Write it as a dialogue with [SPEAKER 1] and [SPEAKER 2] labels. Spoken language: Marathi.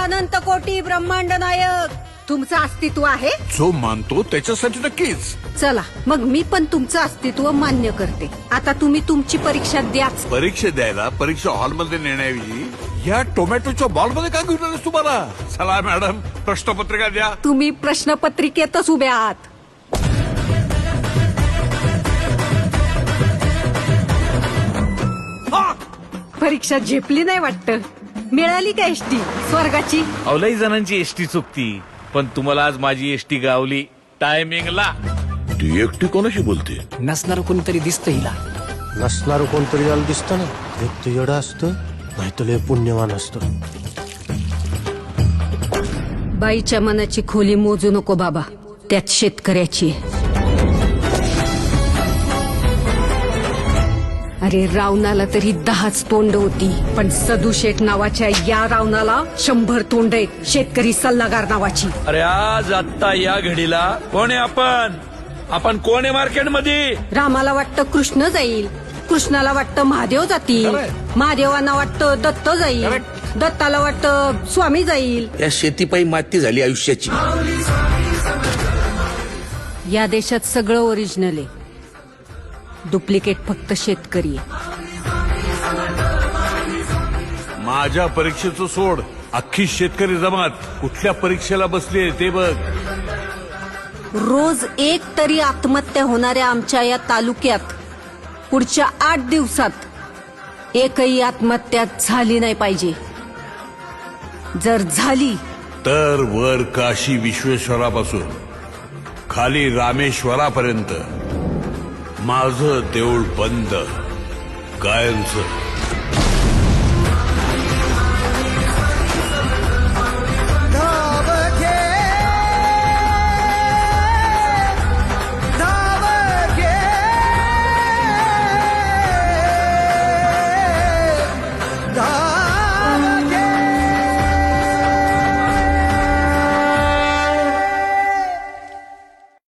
[SPEAKER 1] अनंत कोटी ब्रह्मांड नायक तुमचं अस्तित्व आहे.
[SPEAKER 2] जो मानतो त्याच्यासाठी नक्कीच.
[SPEAKER 1] चला मग मी पण तुमचं अस्तित्व मान्य करते. आता तुम्ही तुमची परीक्षा द्याच.
[SPEAKER 2] परीक्षा द्यायला परीक्षा हॉलमध्ये नेण्याऐवजी या टोमॅटोच्या बॉलमध्ये का घेऊन आलेस तुम्हाला? चला मॅडम, प्रश्नपत्रिका द्या.
[SPEAKER 1] तुम्ही प्रश्नपत्रिकेतच उभे आहात. परीक्षा झेपली नाही वाटत. मिळाली का एसटी स्वर्गाची?
[SPEAKER 3] अवलाई जणांची एसटी चुकती, पण तुम्हाला आज माझी एसटी गावली टायमिंगला.
[SPEAKER 2] ती एकटी कोणाशी बोलते?
[SPEAKER 4] नसणार कोणतरी दिसतं हिला.
[SPEAKER 5] नसणार कोणतरी याला दिसतं ना. एक तर येडं असतं, नाहीतर लय पुण्यवान असतं.
[SPEAKER 1] बाईच्या मनाची खोली मोजू नको बाबा, त्यात शेतकऱ्याची आहे. अरे रावणाला तरी 10च तोंड होती, पण सदू शेठ नावाच्या या रावणाला 100 तोंड आहेत. शेतकरी सल्लागार नावाची.
[SPEAKER 3] अरे आज आत्ता या घडीला कोण आहे आपण कोण आहे मार्केटमध्ये?
[SPEAKER 1] रामाला वाटतं कृष्ण जाईल, कृष्णाला वाटतं महादेव जातील, महादेवांना वाटतं दत्त जाईल, दत्ताला वाटतं स्वामी जाईल.
[SPEAKER 6] या शेतीपायी माती झाली आयुष्याची.
[SPEAKER 1] या देशात सगळं ओरिजिनल आहे, डुप्लिकेट फक्त शेतकरी आहे.
[SPEAKER 2] माझ्या परीक्षेचं सोड, अख्खी शेतकरी जमात कुठल्या परीक्षेला बसली ते बघ.
[SPEAKER 1] रोज एक तरी आत्महत्या होणाऱ्या आमच्या या तालुक्यात पुढच्या 8 दिवसात एकही आत्महत्या झाली नाही पाहिजे. जर झाली
[SPEAKER 2] तर वर काशी विश्वेश्वरापासून खाली रामेश्वरापर्यंत माझं देऊळ बंद कायमचं.